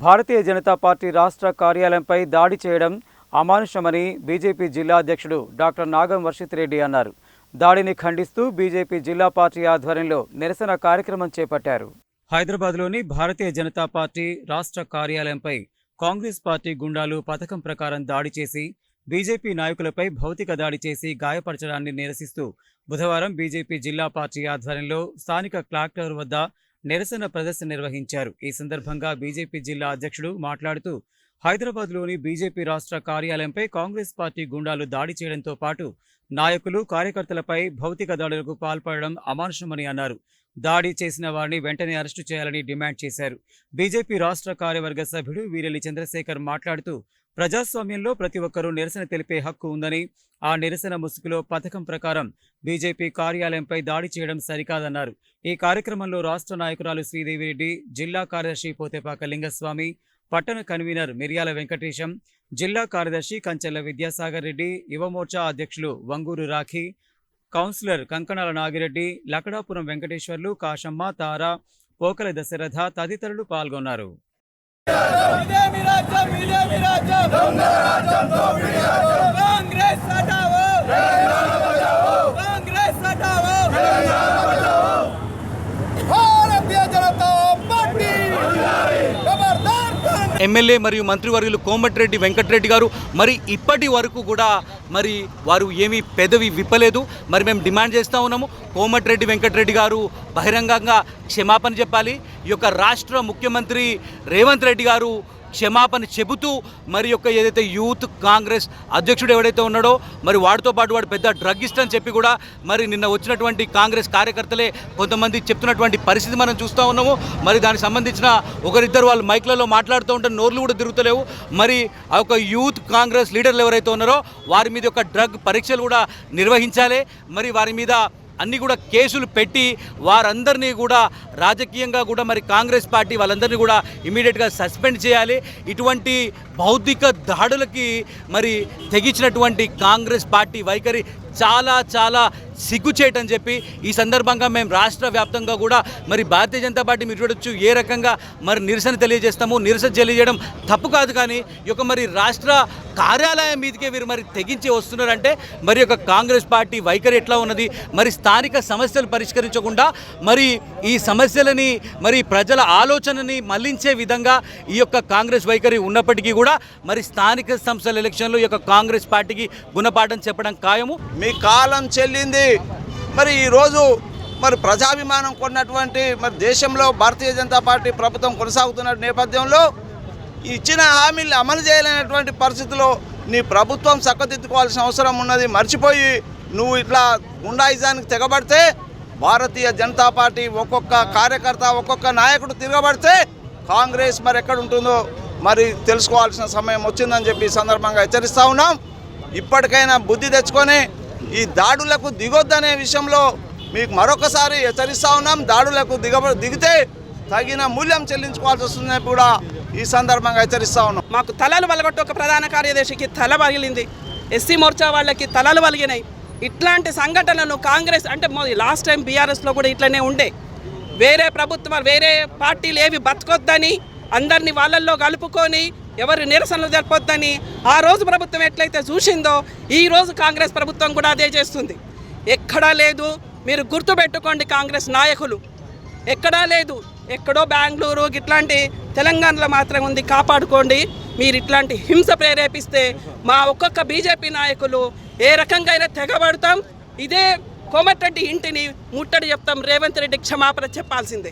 Bharatiya Janata party రాష్ట్ర కార్యాలయంపై దాడి చేయడం అమానుషమని బీజేపీ జిల్లా అధ్యక్షుడు డాక్టర్ నాగం వర్షిత్ రెడ్డి అన్నారు. దాడిని ఖండిస్తూ బీజేపీ జిల్లా పార్టీ ఆధ్వర్యంలో నిరసన కార్యక్రమం చేపట్టారు. హైదరాబాద్లోని భారతీయ జనతా పార్టీ రాష్ట్ర కార్యాలయంపై కాంగ్రెస్ పార్టీ గుండాలు పథకం ప్రకారం దాడి చేసి బీజేపీ నాయకులపై భౌతిక దాడి చేసి గాయపరచడాన్ని నిరసిస్తూ బుధవారం బీజేపీ జిల్లా పార్టీ ఆధ్వర్యంలో స్థానిక క్లాక్ టవర్ వద్ద నిరసన ప్రదర్శన నిర్వహించారు. ఈ సందర్భంగా బీజేపీ జిల్లా అధ్యక్షుడు మాట్లాడుతూ హైదరాబాద్లోని బీజేపీ రాష్ట్ర కార్యాలయంపై కాంగ్రెస్ పార్టీ గుండాలు దాడి చేయడంతో పాటు నాయకులు కార్యకర్తలపై భౌతిక దాడులకు పాల్పడడం అమానుషమని అన్నారు. దాడి చేసిన వారిని వెంటనే అరెస్టు చేయాలని డిమాండ్ చేశారు. బీజేపీ రాష్ట్ర కార్యవర్గ సభ్యుడు వీరెల్లి చంద్రశేఖర్ మాట్లాడుతూ ప్రజాస్వామ్యంలో ప్రతి ఒక్కరూ నిరసన తెలిపే హక్కు ఉందని, ఆ నిరసన ముసుగులో పథకం ప్రకారం బీజేపీ కార్యాలయంపై దాడి చేయడం సరికాదన్నారు. ఈ కార్యక్రమంలో రాష్ట్ర నాయకురాలు శ్రీదేవిరెడ్డి, జిల్లా కార్యదర్శి పోతేపాక లింగస్వామి, పట్టణ కన్వీనర్ మిర్యాల వెంకటేశం, జిల్లా కార్యదర్శి కంచెల్ల విద్యాసాగర్ రెడ్డి, యువమోర్చా అధ్యక్షులు వంగూరు రాఖీ, కౌన్సిలర్ కంకణాల నాగిరెడ్డి, లకడాపురం వెంకటేశ్వర్లు, కాశమ్మ, తారా, పోకల దశరథ తదితరులు పాల్గొన్నారు. ఎమ్మెల్యే మరియు మంత్రివర్యులు కోమటిరెడ్డి వెంకటరెడ్డి గారు మరి ఇప్పటి వరకు కూడా మరి వారు ఏమీ పెదవి విప్పలేదు. మరి మేము డిమాండ్ చేస్తూ ఉన్నాము, కోమటిరెడ్డి వెంకటరెడ్డి గారు బహిరంగంగా క్షమాపణ చెప్పాలి. ఈ యొక్క రాష్ట్ర ముఖ్యమంత్రి రేవంత్ రెడ్డి గారు క్షమాపణ చెబుతూ మరి యొక్క ఏదైతే యూత్ కాంగ్రెస్ అధ్యక్షుడు ఎవడైతే ఉన్నాడో మరి వాడితో పాటు వాడు పెద్ద డ్రగ్గిస్ట్ అని చెప్పి కూడా మరి నిన్న వచ్చినటువంటి కాంగ్రెస్ కార్యకర్తలే కొంతమంది చెప్తున్నటువంటి పరిస్థితి మనం చూస్తూ ఉన్నాము. మరి దానికి సంబంధించిన ఒకరిద్దరు వాళ్ళు మైక్లలో మాట్లాడుతూ ఉంటే నోర్లు కూడా తిరుగుతలేవు. మరి ఆ యొక్క యూత్ కాంగ్రెస్ లీడర్లు ఎవరైతే ఉన్నారో వారి మీద ఒక డ్రగ్ పరీక్షలు కూడా నిర్వహించాలి. మరి వారి మీద అన్నీ కూడా కేసులు పెట్టి వారందరినీ కూడా రాజకీయంగా కూడా మరి కాంగ్రెస్ పార్టీ వాళ్ళందరినీ కూడా ఇమీడియట్గా సస్పెండ్ చేయాలి. ఇటువంటి బౌద్ధిక దాడులకి మరి తెగించినటువంటి కాంగ్రెస్ పార్టీ వైఖరి చాలా చాలా సిగ్గుచేటని చెప్పి ఈ సందర్భంగా మేము రాష్ట్ర వ్యాప్తంగా కూడా మరి భారతీయ జనతా పార్టీ మీరు చూడొచ్చు ఏ రకంగా మరి నిరసన తెలియజేస్తాము. నిరసన తెలియజేయడం తప్పు కాదు, కానీ ఈ యొక్క మరి రాష్ట్ర కార్యాలయం మీదకే వీరు మరి తెగించి వస్తున్నారంటే మరి యొక్క కాంగ్రెస్ పార్టీ వైఖరి ఎట్లా ఉన్నది? మరి స్థానిక సమస్యలు పరిష్కరించకుండా మరి ఈ సమస్యలని మరి ప్రజల ఆలోచనని మళ్లించే విధంగా ఈ యొక్క కాంగ్రెస్ వైఖరి ఉన్నప్పటికీ కూడా మరి స్థానిక సంస్థల ఎలక్షన్లో ఈ యొక్క కాంగ్రెస్ పార్టీకి గుణపాఠం చెప్పడం ఖాయము. మీ కాలం చెల్లింది. మరి ఈరోజు మరి ప్రజాభిమానం కొన్నటువంటి మరి దేశంలో భారతీయ జనతా పార్టీ ప్రభుత్వం కొనసాగుతున్న నేపథ్యంలో ఇచ్చిన హామీలు అమలు చేయలేనటువంటి పరిస్థితుల్లో నీ ప్రభుత్వం చక్కదిద్దుకోవాల్సిన అవసరం ఉన్నది. మర్చిపోయి నువ్వు ఇట్లా గుండాయిజానికి తెగబడితే భారతీయ జనతా పార్టీ ఒక్కొక్క కార్యకర్త ఒక్కొక్క నాయకుడు తిరగబడితే కాంగ్రెస్ మరి ఎక్కడ ఉంటుందో మరి తెలుసుకోవాల్సిన సమయం వచ్చిందని చెప్పి ఈ సందర్భంగా హెచ్చరిస్తూ ఉన్నాం. ఇప్పటికైనా బుద్ధి తెచ్చుకొని ఈ దాడులకు దిగొద్దనే విషయంలో మీకు మరొకసారి హెచ్చరిస్తూ ఉన్నాం. దాడులకు దిగితే తగిన మూల్యం చెల్లించుకోవాల్సి వస్తుందని కూడా ఈ సందర్భంగా హెచ్చరిస్తూ ఉన్నాం. మాకు తలలు వలగొట్టి ఒక ప్రధాన కార్యదర్శికి తల పగిలింది, ఎస్సీ మోర్చా వాళ్ళకి తలలు వలిగినాయి. ఇట్లాంటి సంఘటనలు కాంగ్రెస్ అంటే లాస్ట్ టైం బీఆర్ఎస్లో కూడా ఇట్లనే ఉండే. వేరే ప్రభుత్వం వేరే పార్టీలు ఏవి బతకొద్దని అందరినీ వాళ్ళల్లో కలుపుకొని ఎవరు నిరసనలు జరపొద్దని ఆ రోజు ప్రభుత్వం ఎట్లయితే చూసిందో ఈ రోజు కాంగ్రెస్ ప్రభుత్వం కూడా అదే చేస్తుంది. ఎక్కడా లేదు, మీరు గుర్తుపెట్టుకోండి. కాంగ్రెస్ నాయకులు ఎక్కడా లేదు, ఎక్కడో బెంగళూరు ఇట్లాంటి తెలంగాణలో మాత్రం ఉంది. కాపాడుకోండి. మీరు ఇట్లాంటి హింస ప్రేరేపిస్తే మా ఒక్కొక్క బీజేపీ నాయకులు ఏ రకంగా అయినా తెగబడతాం. ఇదే కోమటిరెడ్డి ఇంటిని ముట్టడి చెప్తాం. రేవంత్ రెడ్డి క్షమాపణ చెప్పాల్సిందే.